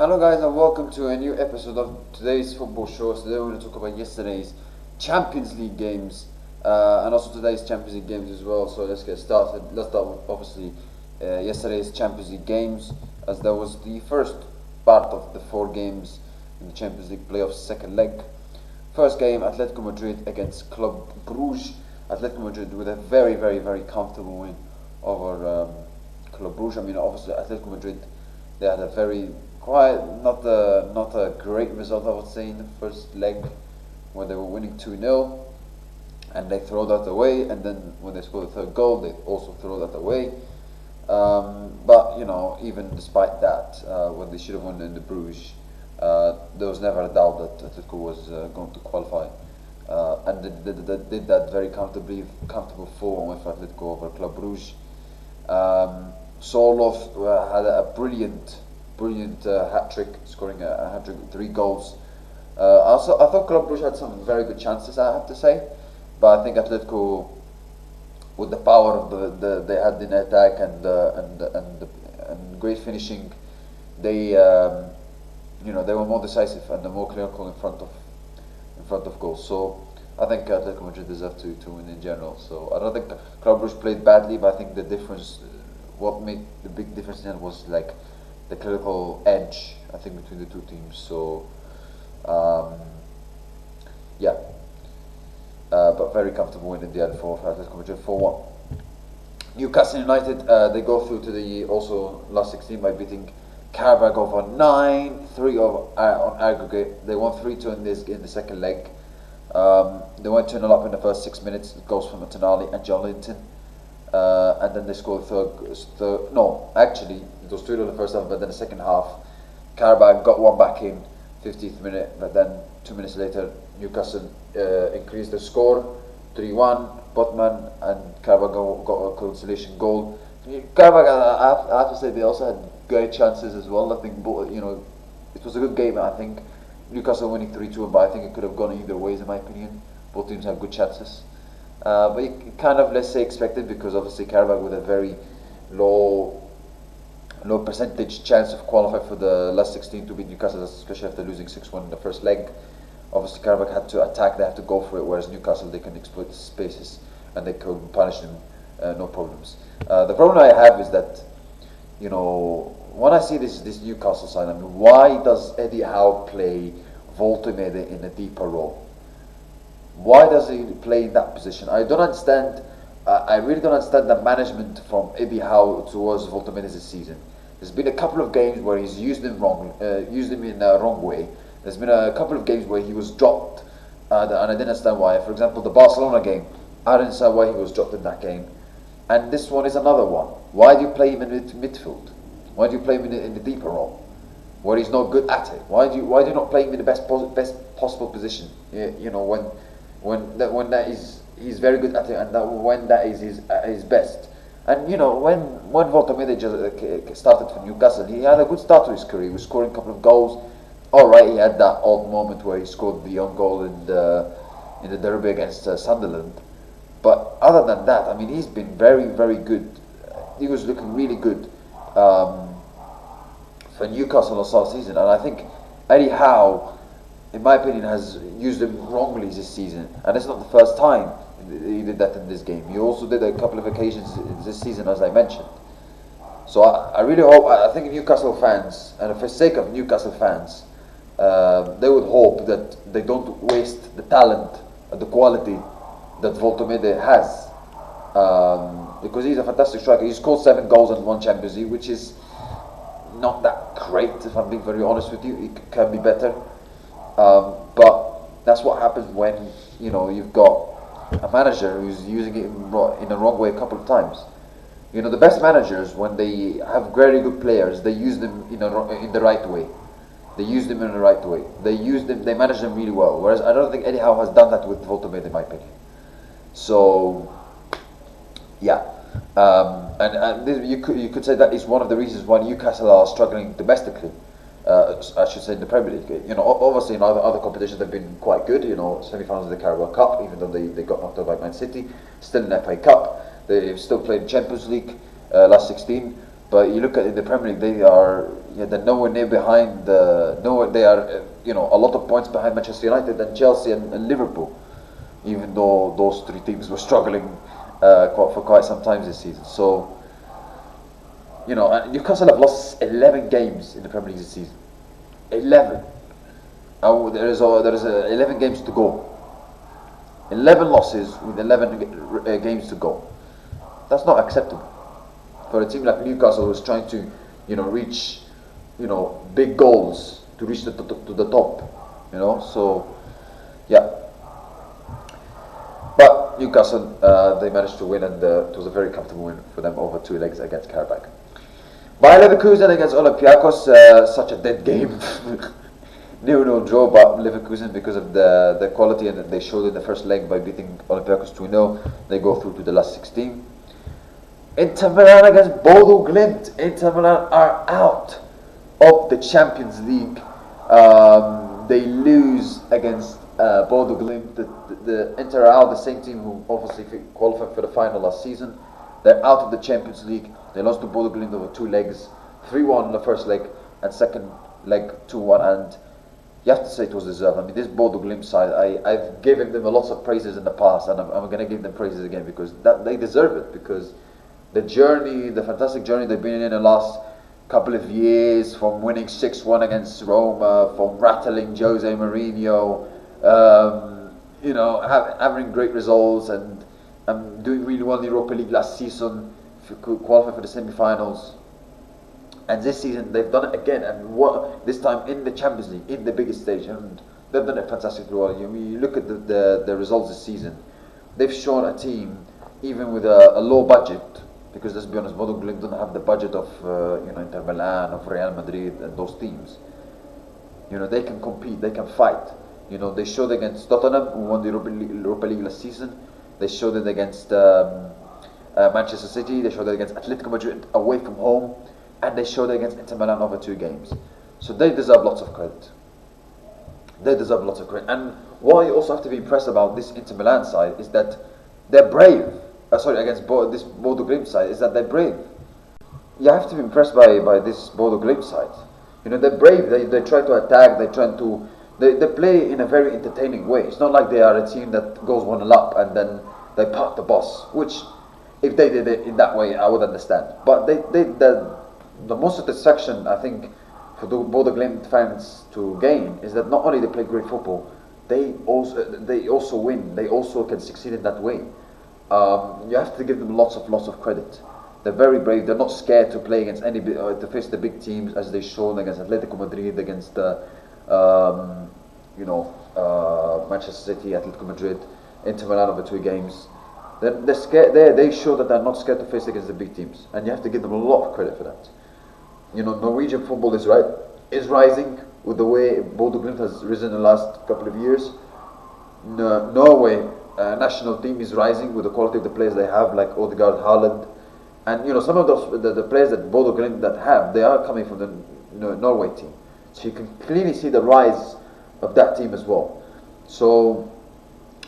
Hello guys and welcome to a new episode of today's football show. So today we're going to talk about yesterday's Champions League games and also today's Champions League games as well. So let's get started. Let's start with obviously yesterday's Champions League games, as that was the first part of the 4 games in the Champions League playoffs second leg. First game, Atletico Madrid against Club Brugge. Atletico Madrid with a very comfortable win over Club Brugge. I mean, obviously Atletico Madrid, they had a not a great result, I would say, in the first leg, where they were winning 2-0 and they throw that away, and then when they score the third goal they also throw that away. But you know, even despite that, when they should have won in the Bruges, there was never a doubt that Atletico was going to qualify, and they did that very comfortable 4-1 win for Atletico over Club Brugge. Solov had a brilliant hat-trick, scoring a hat-trick with 3 goals. Also, I thought Club Brugge had some very good chances, I have to say, but I think Atletico, with the power of they had in attack and great finishing, they they were more decisive and more clinical in front of goals. So I think Atletico Madrid deserved to win in general. So I don't think Club Brugge played badly, but I think the difference, what made the big difference in it, was like the clinical edge, I think, between the two teams. So but very comfortable win in the end for Atletico Madrid, 4-1. Newcastle United, they go through to the also last 16 by beating Karabakh over 9-3 on aggregate. They won 3-2 in the second leg. They went 2-0 up in the first 6 minutes. Goals from Tonali and John Linton. And then they scored it was 2-0 in the first half, but then the second half, Karabakh got one back in 50th minute, but then 2 minutes later, Newcastle increased the score, 3-1, Botman and Karabakh got a consolation goal. Karabakh, I have to say, they also had great chances as well. I think, it was a good game. I think Newcastle winning 3-2, but I think it could have gone either ways in my opinion. Both teams had good chances. But you kind of, let's say, expected, because obviously Karabakh with a very low percentage chance of qualifying for the last 16 to beat Newcastle, especially after losing 6-1 in the first leg. Obviously Karabakh had to attack, they have to go for it, whereas Newcastle, they can exploit the spaces and they could punish them, no problems. The problem I have is that, when I see this Newcastle side, I mean, why does Eddie Howe play Voltemede in a deeper role? Why does he play in that position? I don't understand. I really don't understand the management from Eddie Howe towards Voltemede this season. There's been a couple of games where he's used him in a wrong way. There's been a couple of games where he was dropped, and I didn't understand why. For example, the Barcelona game, I didn't understand why he was dropped in that game. And this one is another one. Why do you play him in midfield? Why do you play him in the deeper role, where he's not good at it? Why do you not play him in the best possible position? When that is, he's very good at it, and when that is his best. And when Voltemede just started for Newcastle, he had a good start to his career. He was scoring a couple of goals. Alright, he had that odd moment where he scored the own goal in the derby against Sunderland. But other than that, I mean, he's been very good. He was looking really good for Newcastle last season, and I think Eddie Howe, in my opinion, has used him wrongly this season, and it's not the first time he did that in this game. He also did a couple of occasions this season, as I mentioned. So I really hope, I think Newcastle fans, and for the sake of Newcastle fans, they would hope that they don't waste the talent and the quality that Voltemede has, because he's a fantastic striker. He scored 7 goals and 1 Champions League, which is not that great, if I'm being very honest with you. It can be better. But that's what happens when you've got a manager who's using it in the wrong way a couple of times. The best managers, when they have very good players, they use them in the right way. They use them in the right way. They manage them really well. Whereas I don't think Eddie Howe has done that with Voltemede, in my opinion. So yeah, and this, you could say that is one of the reasons why Newcastle are struggling domestically. I should say in the Premier League. Obviously in other competitions they've been quite good. Semi-finals of the Carabao Cup, even though they got knocked out by Man City. Still in the FA Cup, they've still played Champions League last 16. But you look at in the Premier League, they're nowhere near behind. Nowhere they are, a lot of points behind Manchester United and Chelsea and Liverpool, even though those three teams were struggling for quite some time this season. So, Newcastle have lost 11 games in the Premier League this season. 11. There is 11 games to go. 11 losses with 11 games to go. That's not acceptable for a team like Newcastle, who's trying to, reach, big goals to reach to the top. So yeah. But Newcastle, they managed to win, and it was a very comfortable win for them over 2 legs against Karabakh. Bayer Leverkusen against Olympiacos, such a dead game. 0-0 draw, but Leverkusen, because of the quality and they showed in the first leg by beating Olympiacos 2-0, they go through to the last 16. Inter Milan against Bodo Glimt. Inter Milan are out of the Champions League. They lose against Bodo Glimt. The Inter are out, the same team who obviously qualified for the final last season. They're out of the Champions League. They lost to Bodo Glimt over 2 legs. 3-1 in the first leg, and second leg 2-1. And you have to say it was deserved. I mean, this Bodo Glimt side, I've given them lots of praises in the past, and I'm going to give them praises again, because they deserve it, because the fantastic journey they've been in the last couple of years, from winning 6-1 against Roma, from rattling Jose Mourinho, having great results, and doing really well in the Europa League last season, if you could qualify for the semi-finals. And this season they've done it again, and this time in the Champions League, in the biggest stage, and they've done it fantastically well. You look at the results this season, they've shown a team, even with a low budget, because let's be honest, Bodo Glimt don't have the budget of Inter Milan, of Real Madrid, and those teams. They can compete, they can fight. They showed against Tottenham, who won the Europa League last season. They showed it against Manchester City. They showed it against Atletico Madrid away from home, and they showed it against Inter Milan over 2 games. So they deserve lots of credit. And what you also have to be impressed about this Inter Milan side is that they're brave. Against this Bodo Glimt side, is that they're brave. You have to be impressed by this Bodo Glimt side. They're brave. They try to attack. They play in a very entertaining way. It's not like they are a team that goes 1-0 up and then they park the bus. Which, if they did it in that way, I would understand. But the most satisfaction, I think, for the Bodo Glimt fans to gain is that not only they play great football, they also win. They also can succeed in that way. You have to give them lots of credit. They're very brave. They're not scared to play against to face the big teams, as they've shown against Atletico Madrid, against Manchester City, Atletico Madrid, Inter Milan over 2 games. They're scared. They show that they're not scared to face against the big teams, and you have to give them a lot of credit for that. Norwegian football is rising with the way Bodo Glimt has risen in the last couple of years. Norway national team is rising with the quality of the players they have, like Odegaard, Haaland, and some of those the players that Bodo Glimt that have, they are coming from the Norway team. So you can clearly see the rise of that team as well. So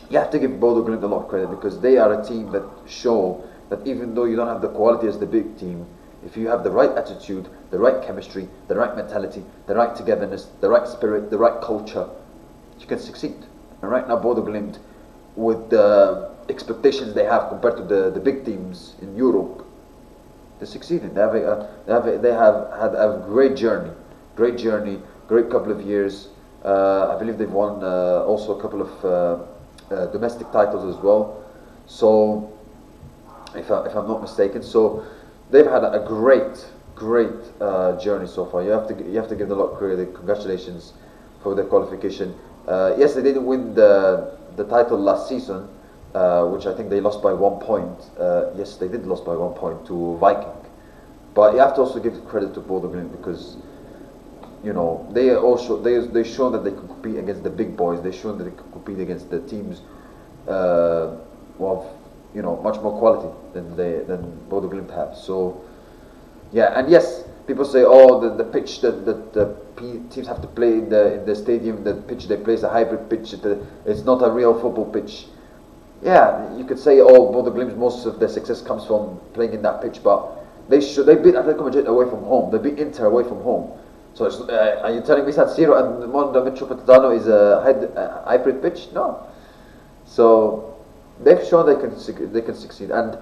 you have to give Bodo Glimt a lot of credit, because they are a team that show that even though you don't have the quality as the big team, if you have the right attitude, the right chemistry, the right mentality, the right togetherness, the right spirit, the right culture, you can succeed. And right now Bodo Glimt, with the expectations they have compared to the big teams in Europe, they're succeeding. They have had a great journey, great couple of years. I believe they've won also a couple of domestic titles as well. So, if I'm not mistaken, so they've had a great journey so far. You have to give them a lot of credit. Congratulations for their qualification. Yes, they didn't win the title last season, which I think they lost by 1 point. Yes, they did lose by 1 point to Viking. But you have to also give credit to Bodo Glimt, because they show that they can compete against the big boys. They show that they can compete against the teams much more quality than Bodo Glimt have. So yeah, and yes, people say, the pitch that the teams have to play in the stadium, the pitch they play is a hybrid pitch. It's not a real football pitch. Yeah, you could say, Bodo Glimt, most of their success comes from playing in that pitch, but They beat Atletico Madrid away from home. They beat Inter away from home. So are you telling me San Siro and Mondo Metropolitano is a hybrid pitch? No. So they've shown they can succeed. And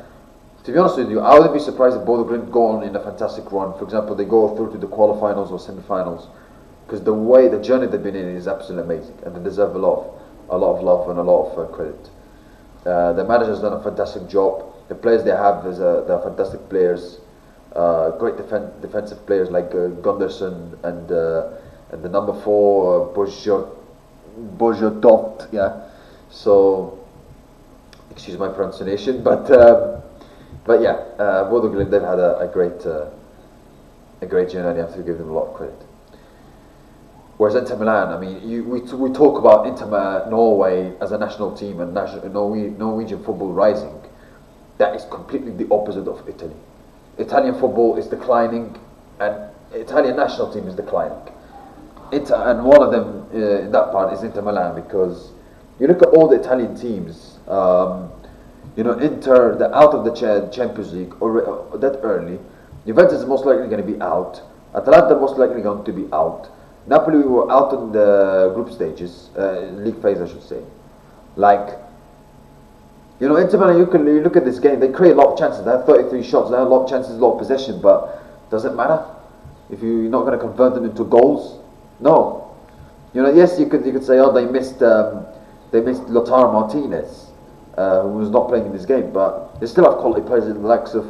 to be honest with you, I wouldn't be surprised if Bodo Glimt go on in a fantastic run. For example, they go through to the quarterfinals or semi-finals, because the journey they've been in is absolutely amazing, and they deserve a lot of love and a lot of credit. The manager's done a fantastic job. The players they have they're fantastic players, great defensive players like Gunderson and the number 4 Bojotov. Yeah, so excuse my pronunciation, but yeah, Bodo Glimt, they've had a great journey. You have to give them a lot of credit. Whereas Inter Milan, I mean, we talk about Norway as a national team and Norwegian football rising. That is completely the opposite of Italy. Italian football is declining, and Italian national team is declining. And one of them in that part is Inter Milan, because you look at all the Italian teams. Inter, they're out of the Champions League that early. Juventus is most likely going to be out. Atalanta most likely going to be out. Napoli were out in the group stages, league phase I should say. Inter Milan, you look at this game, they create a lot of chances. They have 33 shots, they have a lot of chances, a lot of possession, but does it matter if you're not going to convert them into goals? No. Yes, you could say, oh, they missed Lautaro Martinez, who was not playing in this game, but they still have quality players in the likes of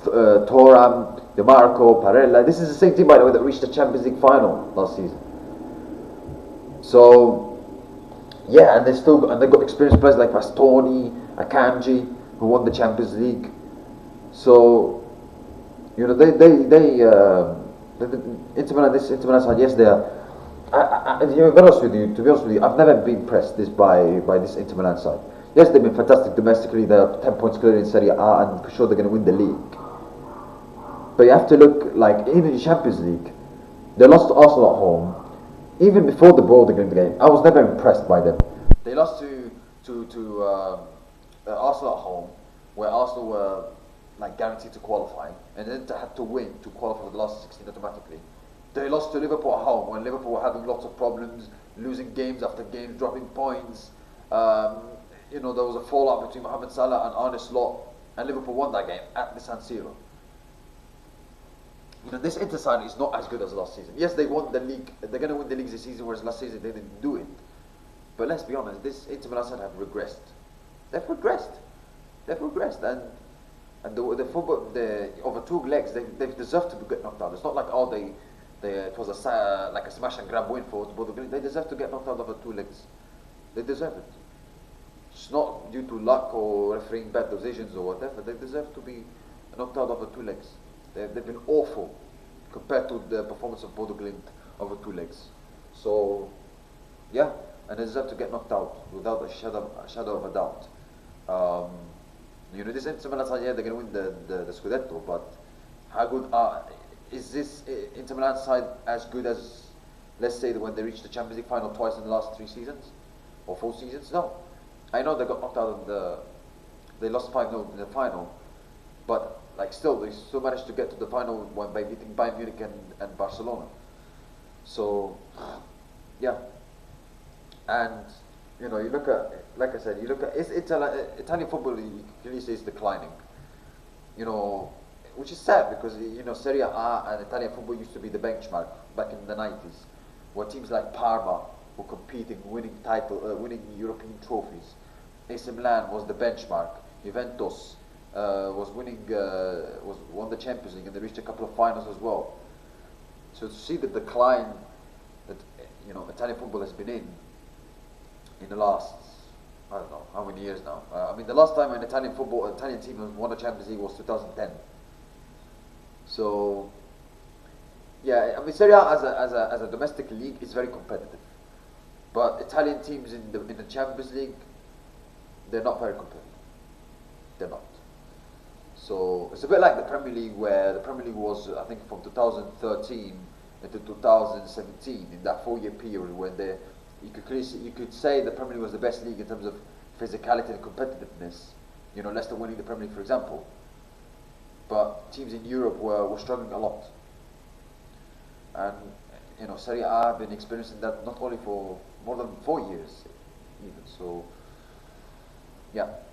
Thuram, DeMarco, Parella. This is the same team, by the way, that reached the Champions League final last season. So, yeah, and they've got experienced players like Bastoni, Akanji, who won the Champions League. So, Inter Milan side, yes, they are. To be honest with you, I've never been impressed by this Inter Milan side. Yes, they've been fantastic domestically. They're 10 points clear in Serie A, and for sure they're going to win the league. But you have to look, like, in the Champions League, they lost to Arsenal at home. Even before the Bodo Glimt game, I was never impressed by them. They lost to Arsenal at home, where Arsenal were guaranteed to qualify, and then they had to win to qualify for the last 16 automatically. They lost to Liverpool at home, when Liverpool were having lots of problems, losing games after games, dropping points. There was a fallout between Mohamed Salah and Arne Slot, and Liverpool won that game at the San Siro. This Inter side is not as good as last season. Yes, they won the league. They're going to win the league this season, whereas last season they didn't do it. But let's be honest, this Inter Milan side have regressed. They've regressed, and the football, over 2 legs, they deserve to get knocked out. It's not like it was a smash and grab win for Bodo Glimt. They deserve to get knocked out over 2 legs. They deserve it. It's not due to luck or refereeing bad decisions or whatever. They deserve to be knocked out over 2 legs. They've been awful compared to the performance of Bodo Glimt over 2 legs. So, yeah, and they deserve to get knocked out without a shadow of a doubt. This Inter Milan side, yeah, they're going to win the Scudetto, but how good is this Inter Milan side as good as, let's say, when they reached the Champions League final twice in the last 3 seasons or 4 seasons? No. I know they got knocked out they lost 5-0 in the final, but still, they still managed to get to the final by beating Bayern Munich and Barcelona. So, yeah. And, you look at, like I said, Italian football, you can clearly say, is declining. Which is sad because, Serie A and Italian football used to be the benchmark back in the 90s, where teams like Parma were competing, winning European trophies. AC Milan was the benchmark. Juventus won the Champions League, and they reached a couple of finals as well. So to see the decline that Italian football has been in the last, I don't know how many years now. The last time an Italian team has won the Champions League was 2010. So yeah, Serie A as a domestic league is very competitive, but Italian teams in the Champions League, they're not very competitive. They're not. So it's a bit like the Premier League, where the Premier League was, I think, from 2013 into 2017, in that 4-year period when you could say the Premier League was the best league in terms of physicality and competitiveness. Leicester winning the Premier League, for example. but teams in Europe were struggling a lot. And Serie A have been experiencing that not only for more than 4 years, even. So, yeah.